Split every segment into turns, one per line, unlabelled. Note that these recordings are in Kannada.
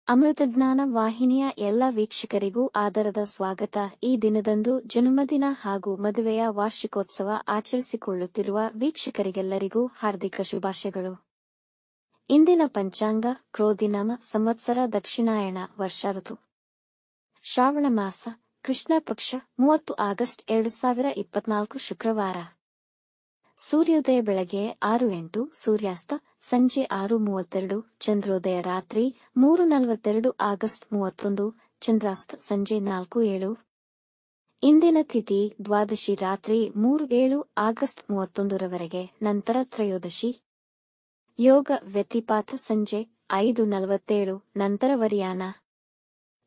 ಅಮೃತಜ್ಞಾನ ವಾಹಿನಿಯ ಎಲ್ಲ ವೀಕ್ಷಕರಿಗೂ ಆದರದ ಸ್ವಾಗತ. ಈ ದಿನದಂದು ಜನ್ಮದಿನ ಹಾಗೂ ಮದುವೆಯ ವಾರ್ಷಿಕೋತ್ಸವ ಆಚರಿಸಿಕೊಳ್ಳುತ್ತಿರುವ ವೀಕ್ಷಕರಿಗೆಲ್ಲರಿಗೂ ಹಾರ್ದಿಕ ಶುಭಾಶಯಗಳು. ಇಂದಿನ ಪಂಚಾಂಗ ಕ್ರೋಧಿನಾಮ ಸಂವತ್ಸರ ದಕ್ಷಿಣಾಯಣ ವರ್ಷ ಋತು ಶ್ರಾವಣ ಮಾಸ ಕೃಷ್ಣ ಪಕ್ಷ 30 ಆಗಸ್ಟ್ 2024 ಶುಕ್ರವಾರ. ಸೂರ್ಯೋದಯ ಬೆಳಗ್ಗೆ 6:08, ಸೂರ್ಯಾಸ್ತ ಸಂಜೆ 6:32, ಚಂದ್ರೋದಯ ರಾತ್ರಿ 3:42 ಆಗಸ್ಟ್ 31, ಚಂದ್ರಾಸ್ತ ಸಂಜೆ 4:07. ಇಂದಿನ ತಿಥಿ ದ್ವಾದಶಿ ರಾತ್ರಿ 3:07 ಆಗಸ್ಟ್ 31 ರವರೆಗೆ, ನಂತರ ತ್ರಯೋದಶಿ. ಯೋಗ ವ್ಯತಿಪಾತ ಸಂಜೆ 5:47, ನಂತರ ವರಿಯಾನ.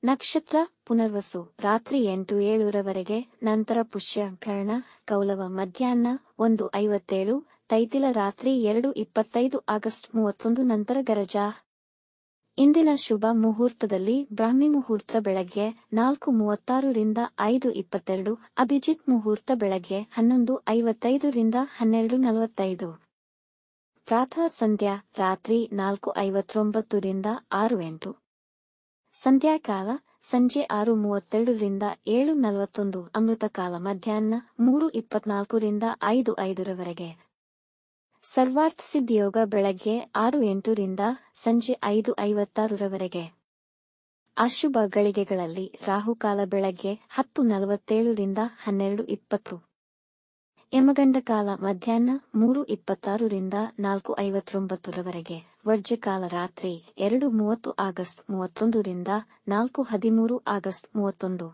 ನಕ್ಷತ್ರ ಪುನರ್ವಸು ರಾತ್ರಿ 8:07 ರವರೆಗೆ, ನಂತರ ಪುಷ್ಯ ಕರ್ಣ ಕೌಲವ ಮಧ್ಯಾಹ್ನ 1:57, ತೈತಿಲ ರಾತ್ರಿ 2:25 ಆಗಸ್ಟ್ 31, ನಂತರ ಗರಜಾ. ಇಂದಿನ ಶುಭ ಮುಹೂರ್ತದಲ್ಲಿ ಬ್ರಾಹ್ಮಿ ಮುಹೂರ್ತ ಬೆಳಗ್ಗೆ 4:36 ರಿಂದ 5:22, ಅಭಿಜಿತ್ ಮುಹೂರ್ತ ಬೆಳಗ್ಗೆ 11:55 ರಿಂದ 12:45. ಪ್ರಾತಃ ಸಂಧ್ಯಾ ರಾತ್ರಿ 4:59 ರಿಂದ 6:08. ಸಂಧ್ಯಾಕಾಲ ಸಂಜೆ 6:32 ರಿಂದ 7:41, ಅಮೃತಕಾಲ ಮಧ್ಯಾಹ್ನ 3:24 ರಿಂದ 5:05 ರವರೆಗೆ. ಸರ್ವಾರ್ಥ ಸಿದ್ಧಿಯೋಗ ಬೆಳಗ್ಗೆ 6:08 ರಿಂದ ಸಂಜೆ 5:56 ರವರೆಗೆ. ಅಶುಭ ಗಳಿಗೆಗಳಲ್ಲಿ ರಾಹುಕಾಲ ಬೆಳಗ್ಗೆ 10:47 ರಿಂದ 12:20. ಯಮಗಂಡಕಾಲ ಮಧ್ಯಾಹ್ನ 3:26 ರಿಂದ 4:59 ರವರೆಗೆ. ವರ್ಜ್ಯಕಾಲ ರಾತ್ರಿ 2:30 ಆಗಸ್ಟ್ 31 ರಿಂದ 4:13 ಆಗಸ್ಟ್ 31.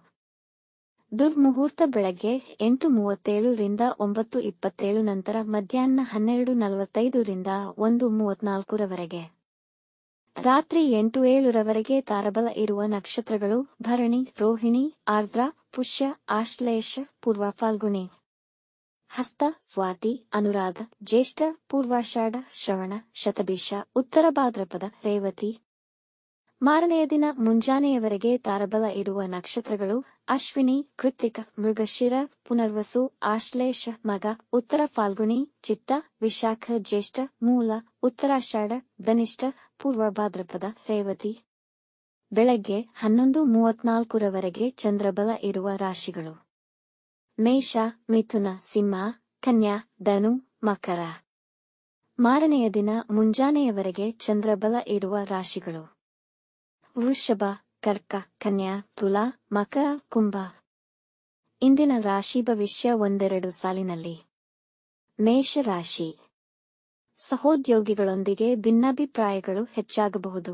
ದುರ್ಮುಹೂರ್ತ ಬೆಳಗ್ಗೆ 8:37 ರಿಂದ 9:27, ನಂತರ ಮಧ್ಯಾಹ್ನ 12:45 ರಿಂದ 1:34 ರವರೆಗೆ. ರಾತ್ರಿ 8:07 ರವರೆಗೆ ತಾರಬಲ ಇರುವ ನಕ್ಷತ್ರಗಳು ಭರಣಿ, ರೋಹಿಣಿ, ಆರ್ದ್ರ, ಪುಷ್ಯ, ಆಶ್ಲೇಷ, ಪೂರ್ವ ಫಾಲ್ಗುಣಿ, ಹಸ್ತ, ಸ್ವಾತಿ, ಅನುರಾಧ, ಜ್ಯೇಷ್ಠ, ಪೂರ್ವಾಷಾಢ, ಶ್ರವಣ, ಶತಭಿಷ, ಉತ್ತರ ಭಾದ್ರಪದ, ರೇವತಿ. ಮಾರನೆಯ ದಿನ ಮುಂಜಾನೆಯವರೆಗೆ ತಾರಬಲ ಇರುವ ನಕ್ಷತ್ರಗಳು ಅಶ್ವಿನಿ, ಕೃತ್ತಿಕ, ಮೃಗಶಿರ, ಪುನರ್ವಸು, ಆಶ್ಲೇಷ, ಮಗ, ಉತ್ತರ ಫಾಲ್ಗುಣಿ, ಚಿತ್ತ, ವಿಶಾಖ, ಜ್ಯೇಷ್ಠ, ಮೂಲ, ಉತ್ತರಾಷಾಢ, ಧನಿಷ್ಠ, ಪೂರ್ವ ಭಾದ್ರಪದ, ರೇವತಿ. ಬೆಳಗ್ಗೆ 11:34 ರವರೆಗೆ ಚಂದ್ರಬಲ ಇರುವ ರಾಶಿಗಳು ಮೇಷ, ಮಿಥುನ, ಸಿಂಹ, ಕನ್ಯಾ, ಧನು, ಮಕರ. ಮಾರನೆಯ ದಿನ ಮುಂಜಾನೆಯವರೆಗೆ ಚಂದ್ರಬಲ ಇರುವ ರಾಶಿಗಳು ವೃಷಭ, ಕರ್ಕ, ಕನ್ಯಾ, ತುಲಾ, ಮಕರ, ಕುಂಭ. ಇಂದಿನ ರಾಶಿ ಭವಿಷ್ಯ ಒಂದೆರಡು ಸಾಲಿನಲ್ಲಿ. ಮೇಷರಾಶಿ. ಸಹೋದ್ಯೋಗಿಗಳೊಂದಿಗೆ ಭಿನ್ನಾಭಿಪ್ರಾಯಗಳು ಹೆಚ್ಚಾಗಬಹುದು.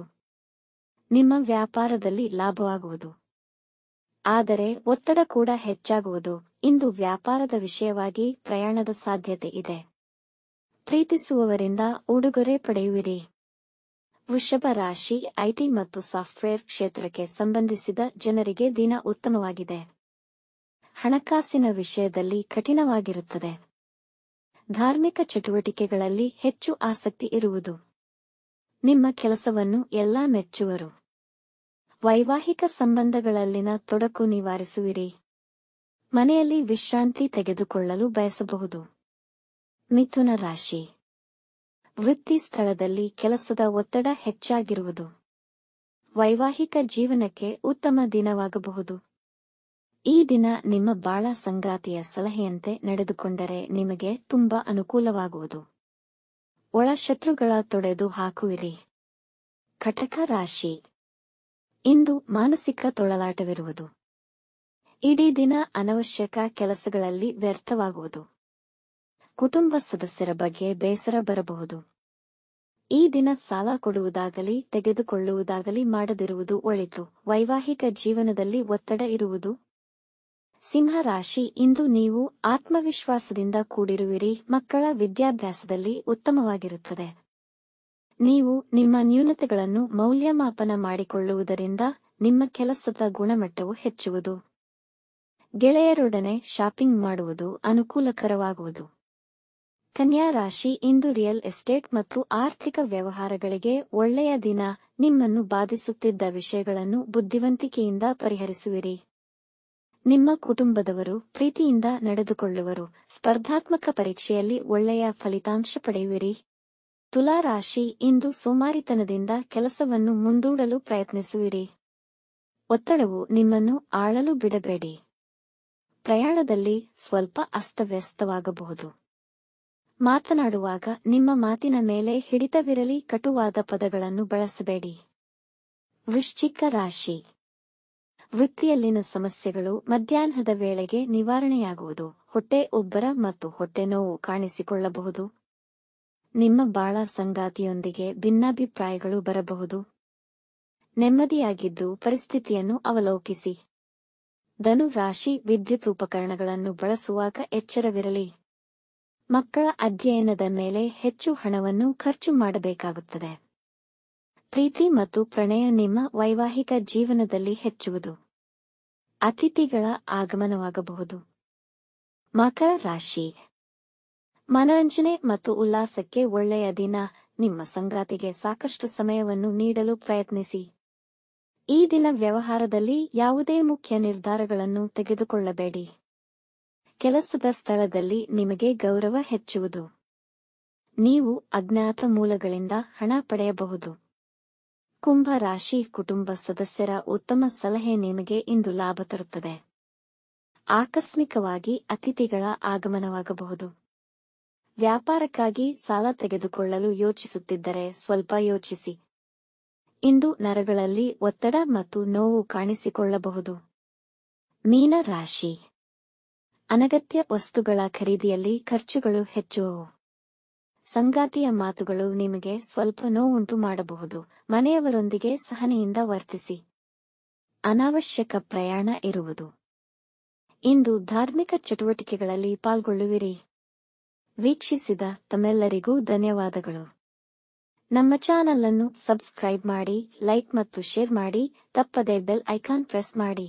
ನಿಮ್ಮ ವ್ಯಾಪಾರದಲ್ಲಿ ಲಾಭವಾಗುವುದು, ಆದರೆ ಒತ್ತಡ ಕೂಡ ಹೆಚ್ಚಾಗುವುದು. ಇಂದು ವ್ಯಾಪಾರದ ವಿಷಯವಾಗಿ ಪ್ರಯಾಣದ ಸಾಧ್ಯತೆ ಇದೆ. ಪ್ರೀತಿಸುವವರಿಂದ ಉಡುಗೊರೆ ಪಡೆಯುವಿರಿ. ವೃಷಭ ರಾಶಿ. ಐಟಿ ಮತ್ತು ಸಾಫ್ಟ್ವೇರ್ ಕ್ಷೇತ್ರಕ್ಕೆ ಸಂಬಂಧಿಸಿದ ಜನರಿಗೆ ದಿನ ಉತ್ತಮವಾಗಿದೆ. ಹಣಕಾಸಿನ ವಿಷಯದಲ್ಲಿ ಕಠಿಣವಾಗಿರುತ್ತದೆ. ಧಾರ್ಮಿಕ ಚಟುವಟಿಕೆಗಳಲ್ಲಿ ಹೆಚ್ಚು ಆಸಕ್ತಿ ಇರುವುದು. ನಿಮ್ಮ ಕೆಲಸವನ್ನು ಎಲ್ಲಾ ಮೆಚ್ಚುವರು. ವೈವಾಹಿಕ ಸಂಬಂಧಗಳಲ್ಲಿನ ತೊಡಕು ನಿವಾರಿಸುವಿರಿ. ಮನೆಯಲ್ಲಿ ವಿಶ್ರಾಂತಿ ತೆಗೆದುಕೊಳ್ಳಲು ಬಯಸಬಹುದು. ಮಿಥುನ ರಾಶಿ. ವೃತ್ತಿ ಸ್ಥಳದಲ್ಲಿ ಕೆಲಸದ ಒತ್ತಡ ಹೆಚ್ಚಾಗಿರುವುದು. ವೈವಾಹಿಕ ಜೀವನಕ್ಕೆ ಉತ್ತಮ ದಿನವಾಗಬಹುದು. ಈ ದಿನ ನಿಮ್ಮ ಬಾಳ ಸಂಗಾತಿಯ ಸಲಹೆಯಂತೆ ನಡೆದುಕೊಂಡರೆ ನಿಮಗೆ ತುಂಬಾ ಅನುಕೂಲವಾಗುವುದು. ಒಳ ಶತ್ರುಗಳ ತೊಡೆದು ಹಾಕುವಿರಿ. ಕಟಕ ರಾಶಿ. ಇಂದು ಮಾನಸಿಕ ತೊಳಲಾಟವಿರುವುದು. ಇಡೀ ದಿನ ಅನವಶ್ಯಕ ಕೆಲಸಗಳಲ್ಲಿ ವ್ಯರ್ಥವಾಗುವುದು. ಕುಟುಂಬ ಸದಸ್ಯರ ಬಗ್ಗೆ ಬೇಸರ ಬರಬಹುದು. ಈ ದಿನ ಸಾಲ ಕೊಡುವುದಾಗಲಿ ತೆಗೆದುಕೊಳ್ಳುವುದಾಗಲಿ ಮಾಡದಿರುವುದು ಒಳಿತು. ವೈವಾಹಿಕ ಜೀವನದಲ್ಲಿ ಒತ್ತಡ ಇರುವುದು. ಸಿಂಹ ರಾಶಿ. ಇಂದು ನೀವು ಆತ್ಮವಿಶ್ವಾಸದಿಂದ ಕೂಡಿರುವಿರಿ. ಮಕ್ಕಳ ವಿದ್ಯಾಭ್ಯಾಸದಲ್ಲಿ ಉತ್ತಮವಾಗಿರುತ್ತದೆ. ನೀವು ನಿಮ್ಮ ನ್ಯೂನತೆಗಳನ್ನು ಮೌಲ್ಯಮಾಪನ ಮಾಡಿಕೊಳ್ಳುವುದರಿಂದ ನಿಮ್ಮ ಕೆಲಸದ ಗುಣಮಟ್ಟವು ಹೆಚ್ಚುವುದು. ಗೆಳೆಯರೊಡನೆ ಶಾಪಿಂಗ್ ಮಾಡುವುದು ಅನುಕೂಲಕರವಾಗುವುದು. ಕನ್ಯಾ ರಾಶಿ. ಇಂದು ರಿಯಲ್ ಎಸ್ಟೇಟ್ ಮತ್ತು ಆರ್ಥಿಕ ವ್ಯವಹಾರಗಳಿಗೆ ಒಳ್ಳೆಯ ದಿನ. ನಿಮ್ಮನ್ನು ಬಾಧಿಸುತ್ತಿದ್ದ ವಿಷಯಗಳನ್ನು ಬುದ್ಧಿವಂತಿಕೆಯಿಂದ ಪರಿಹರಿಸುವಿರಿ. ನಿಮ್ಮ ಕುಟುಂಬದವರು ಪ್ರೀತಿಯಿಂದ ನಡೆದುಕೊಳ್ಳುವರು. ಸ್ಪರ್ಧಾತ್ಮಕ ಪರೀಕ್ಷೆಯಲ್ಲಿ ಒಳ್ಳೆಯ ಫಲಿತಾಂಶ ಪಡೆಯುವಿರಿ. ತುಲಾ ರಾಶಿ, ಇಂದು ಸೋಮಾರಿತನದಿಂದ ಕೆಲಸವನ್ನು ಮುಂದೂಡಲು ಪ್ರಯತ್ನಿಸುವಿರಿ. ಒತ್ತಡವು ನಿಮ್ಮನ್ನು ಆಳಲು ಬಿಡಬೇಡಿ. ಪ್ರಯಾಣದಲ್ಲಿ ಸ್ವಲ್ಪ ಅಸ್ತವ್ಯಸ್ತವಾಗಬಹುದು. ಮಾತನಾಡುವಾಗ ನಿಮ್ಮ ಮಾತಿನ ಮೇಲೆ ಹಿಡಿತವಿರಲಿ, ಕಟುವಾದ ಪದಗಳನ್ನು ಬಳಸಬೇಡಿ. ವೃಶ್ಚಿಕ ರಾಶಿ, ವೃತ್ತಿಯಲ್ಲಿನ ಸಮಸ್ಯೆಗಳು ಮಧ್ಯಾಹ್ನದ ವೇಳೆಗೆ ನಿವಾರಣೆಯಾಗುವುದು. ಹೊಟ್ಟೆ ಉಬ್ಬರ ಮತ್ತು ಹೊಟ್ಟೆ ನೋವು ಕಾಣಿಸಿಕೊಳ್ಳಬಹುದು. ನಿಮ್ಮ ಬಾಳ ಸಂಗಾತಿಯೊಂದಿಗೆ ಭಿನ್ನಾಭಿಪ್ರಾಯಗಳು ಬರಬಹುದು. ನೆಮ್ಮದಿಯಾಗಿದ್ದು ಪರಿಸ್ಥಿತಿಯನ್ನು ಅವಲೋಕಿಸಿ. ಧನು ರಾಶಿ, ವಿದ್ಯುತ್ ಉಪಕರಣಗಳನ್ನು ಬಳಸುವಾಗ ಎಚ್ಚರವಿರಲಿ. ಮಕ್ಕಳ ಅಧ್ಯಯನದ ಮೇಲೆ ಹೆಚ್ಚು ಹಣವನ್ನು ಖರ್ಚು ಮಾಡಬೇಕಾಗುತ್ತದೆ. ಪ್ರೀತಿ ಮತ್ತು ಪ್ರಣಯ ನಿಮ್ಮ ವೈವಾಹಿಕ ಜೀವನದಲ್ಲಿ ಹೆಚ್ಚುವುದು. ಅತಿಥಿಗಳ ಆಗಮನವಾಗಬಹುದು. ಮಕರ ರಾಶಿ, ಮನರಂಜನೆ ಮತ್ತು ಉಲ್ಲಾಸಕ್ಕೆ ಒಳ್ಳೆಯ ದಿನ. ನಿಮ್ಮ ಸಂಗಾತಿಗೆ ಸಾಕಷ್ಟು ಸಮಯವನ್ನು ನೀಡಲು ಪ್ರಯತ್ನಿಸಿ. ಈ ದಿನ ವ್ಯವಹಾರದಲ್ಲಿ ಯಾವುದೇ ಮುಖ್ಯ ನಿರ್ಧಾರಗಳನ್ನು ತೆಗೆದುಕೊಳ್ಳಬೇಡಿ. ಕೆಲಸದ ಸ್ಥಳದಲ್ಲಿ ನಿಮಗೆ ಗೌರವ ಹೆಚ್ಚುವುದು. ನೀವು ಅಜ್ಞಾತ ಮೂಲಗಳಿಂದ ಹಣ ಪಡೆಯಬಹುದು. ಕುಂಭ ರಾಶಿ, ಕುಟುಂಬ ಸದಸ್ಯರ ಉತ್ತಮ ಸಲಹೆ ನಿಮಗೆ ಇಂದು ಲಾಭ ತರುತ್ತದೆ. ಆಕಸ್ಮಿಕವಾಗಿ ಅತಿಥಿಗಳ ಆಗಮನವಾಗಬಹುದು. ವ್ಯಾಪಾರಕ್ಕಾಗಿ ಸಾಲ ತೆಗೆದುಕೊಳ್ಳಲು ಯೋಚಿಸುತ್ತಿದ್ದರೆ ಸ್ವಲ್ಪ ಯೋಚಿಸಿ. ಇಂದು ನರಗಳಲ್ಲಿ ಒತ್ತಡ ಮತ್ತು ನೋವು ಕಾಣಿಸಿಕೊಳ್ಳಬಹುದು. ಮೀನ ರಾಶಿ, ಅನಗತ್ಯ ವಸ್ತುಗಳ ಖರೀದಿಯಲ್ಲಿ ಖರ್ಚುಗಳು ಹೆಚ್ಚುವವು. ಸಂಗಾತಿಯ ಮಾತುಗಳು ನಿಮಗೆ ಸ್ವಲ್ಪ ನೋವುಂಟು ಮಾಡಬಹುದು. ಮನೆಯವರೊಂದಿಗೆ ಸಹನೆಯಿಂದ ವರ್ತಿಸಿ. ಅನಾವಶ್ಯಕ ಪ್ರಯಾಣ ಇರುವುದು. ಇಂದು ಧಾರ್ಮಿಕ ಚಟುವಟಿಕೆಗಳಲ್ಲಿ ಪಾಲ್ಗೊಳ್ಳುವಿರಿ. ವೀಕ್ಷಿಸಿದ ತಮ್ಮೆಲ್ಲರಿಗೂ ಧನ್ಯವಾದಗಳು. ನಮ್ಮ ಚಾನಲ್ ಅನ್ನು ಸಬ್ಸ್ಕ್ರೈಬ್ ಮಾಡಿ, ಲೈಕ್ ಮತ್ತು ಶೇರ್ ಮಾಡಿ. ತಪ್ಪದೆ ಬೆಲ್ ಐಕಾನ್ ಪ್ರೆಸ್ ಮಾಡಿ.